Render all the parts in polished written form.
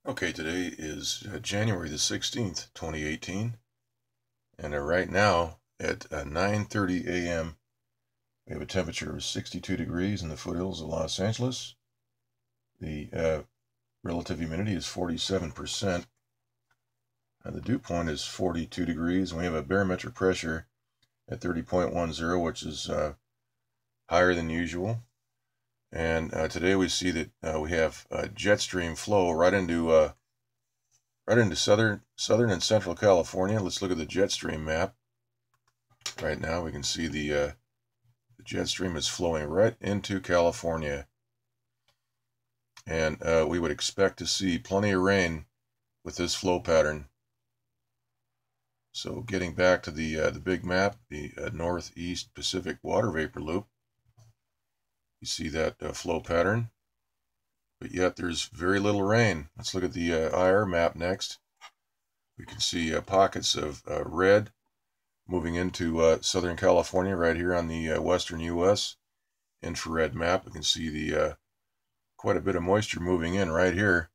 Okay, today is January the 16th, 2018, and right now at 9:30 a.m. we have a temperature of 62 degrees in the foothills of Los Angeles. The relative humidity is 47%. The dew point is 42 degrees, and we have a barometric pressure at 30.10, which is higher than usual. And today we see that we have jet stream flow right into southern and central California. Let's look at the jet stream map. Right now we can see the jet stream is flowing right into California, and we would expect to see plenty of rain with this flow pattern. So getting back to the big map, the northeast Pacific water vapor loop, you see that flow pattern, but yet there's very little rain. Let's look at the IR map next. We can see pockets of red moving into Southern California right here on the western U.S. infrared map. We can see the quite a bit of moisture moving in right here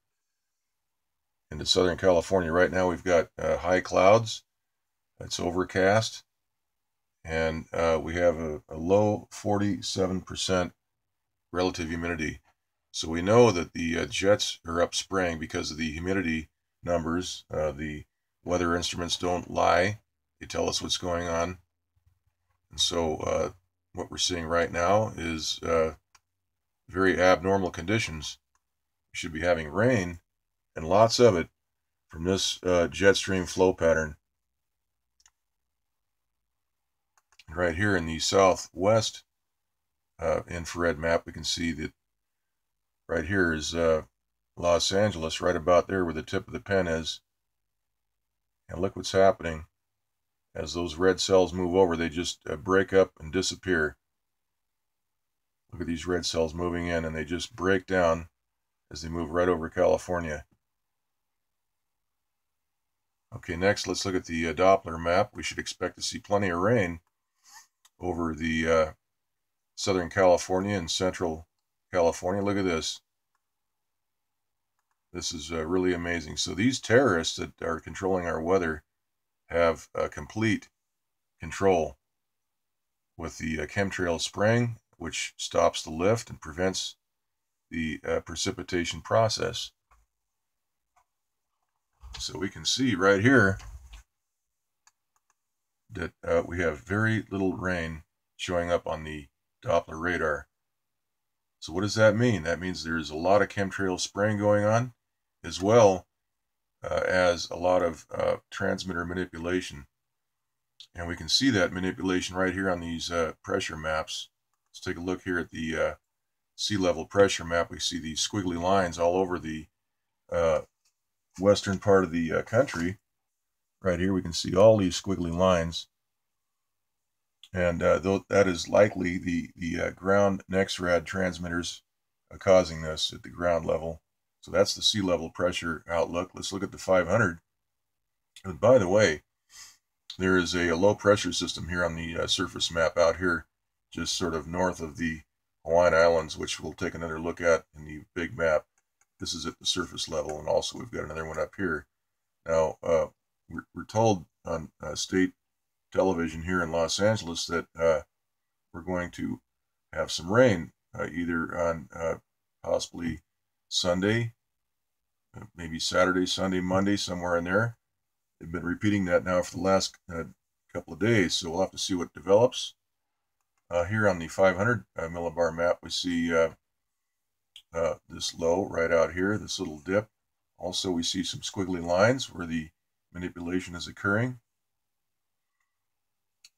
into Southern California. Right now we've got high clouds. It's overcast, and we have a low 47% relative humidity. So we know that the jets are upspraying because of the humidity numbers. The weather instruments don't lie. They tell us what's going on. And so what we're seeing right now is very abnormal conditions. We should be having rain, and lots of it, from this jet stream flow pattern. And right here in the southwest infrared map, we can see that right here is Los Angeles, right about there where the tip of the pen is. And look what's happening. As those red cells move over, they just break up and disappear. Look at these red cells moving in, and they just break down as they move right over California. Okay, next let's look at the Doppler map. We should expect to see plenty of rain over the Southern California and Central California. Look at this. This is really amazing. So these terrorists that are controlling our weather have complete control with the chemtrail spraying, which stops the lift and prevents the precipitation process. So we can see right here that we have very little rain showing up on the Doppler radar. So what does that mean? That means there's a lot of chemtrail spraying going on, as well as a lot of transmitter manipulation. And we can see that manipulation right here on these pressure maps. Let's take a look here at the sea level pressure map. We see these squiggly lines all over the western part of the country. Right here we can see all these squiggly lines. And that is likely the ground NEXRAD transmitters causing this at the ground level. So that's the sea level pressure outlook. Let's look at the 500. And by the way, there is a low pressure system here on the surface map out here, just sort of north of the Hawaiian Islands, which we'll take another look at in the big map. This is at the surface level, and also we've got another one up here. Now, we're told on state television here in Los Angeles that we're going to have some rain, either on possibly Sunday, maybe Saturday, Sunday, Monday, somewhere in there. They've been repeating that now for the last couple of days, so we'll have to see what develops. Here on the 500 millibar map, we see this low right out here, this little dip. Also, we see some squiggly lines where the manipulation is occurring.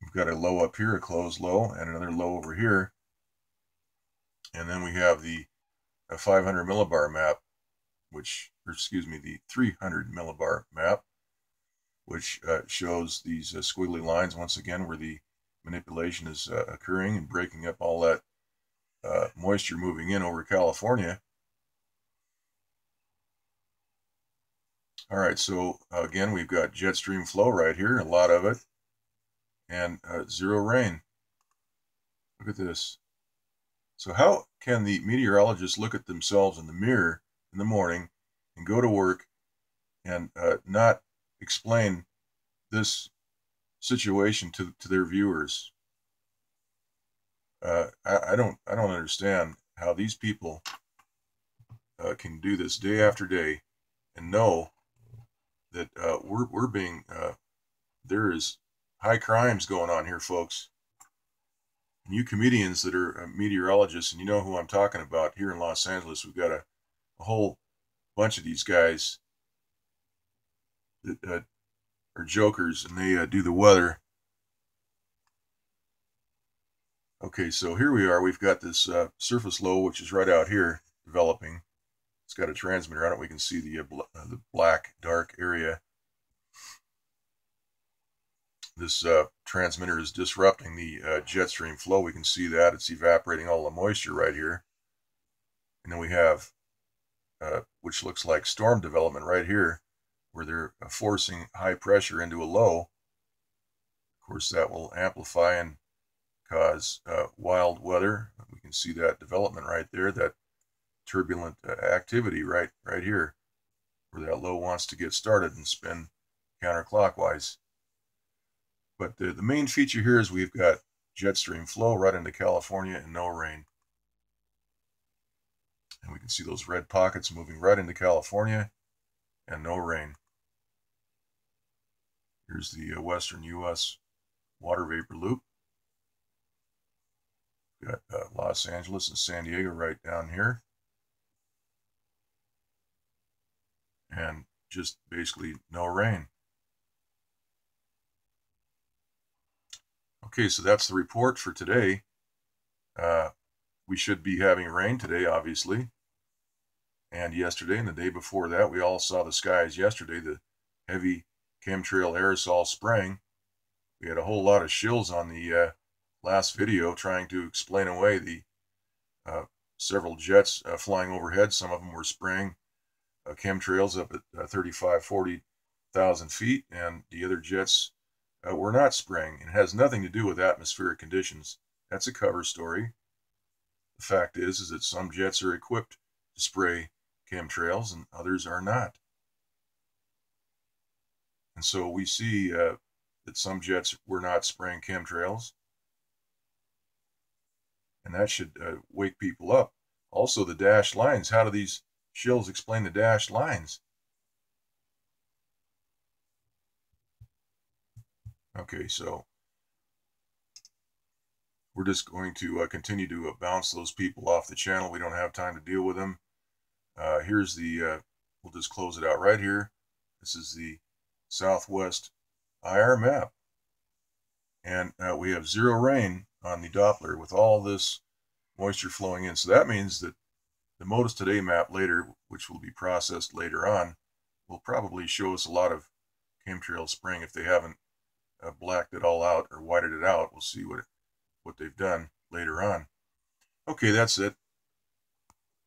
We've got a low up here, a closed low, and another low over here. And then we have the 500 millibar map, the 300 millibar map, which shows these squiggly lines once again where the manipulation is occurring and breaking up all that moisture moving in over California. All right, so again, we've got jet stream flow right here, a lot of it, and zero rain. Look at this. So how can the meteorologists look at themselves in the mirror in the morning and go to work and not explain this situation to their viewers. I don't understand how these people can do this day after day and know that we're being there is high crimes going on here, folks. And you comedians that are meteorologists, and you know who I'm talking about, here in Los Angeles, we've got a whole bunch of these guys that are jokers, and they do the weather. Okay, so here we are. We've got this surface low, which is right out here, developing. It's got a transmitter on it. We can see the black, dark area. This transmitter is disrupting the jet stream flow. We can see that. It's evaporating all the moisture right here. And then we have, which looks like storm development right here, where they're forcing high pressure into a low. Of course, that will amplify and cause wild weather. We can see that development right there, that turbulent activity right here, where that low wants to get started and spin counterclockwise. But the main feature here is we've got jet stream flow right into California and no rain. And we can see those red pockets moving right into California and no rain. Here's the western U.S. water vapor loop. We've got Los Angeles and San Diego right down here. And just basically no rain. Okay, so that's the report for today. We should be having rain today, obviously. And yesterday and the day before that, we all saw the skies yesterday, the heavy chemtrail aerosol spraying. We had a whole lot of shills on the last video trying to explain away the several jets flying overhead. Some of them were spraying chemtrails up at 35, 40,000 feet, and the other jets were not spraying. It has nothing to do with atmospheric conditions. That's a cover story. The fact is that some jets are equipped to spray chemtrails and others are not. And so we see that some jets were not spraying chemtrails. And that should wake people up. Also, the dashed lines. How do these shills explain the dashed lines? Okay, so we're just going to continue to bounce those people off the channel. We don't have time to deal with them. Here's the, we'll just close it out right here. This is the Southwest IR map. And we have zero rain on the Doppler with all this moisture flowing in. So that means that the MODIS Today map later, which will be processed later on, will probably show us a lot of chemtrail spraying if they haven't blacked it all out or whited it out. We'll see what they've done later on. Okay, that's it.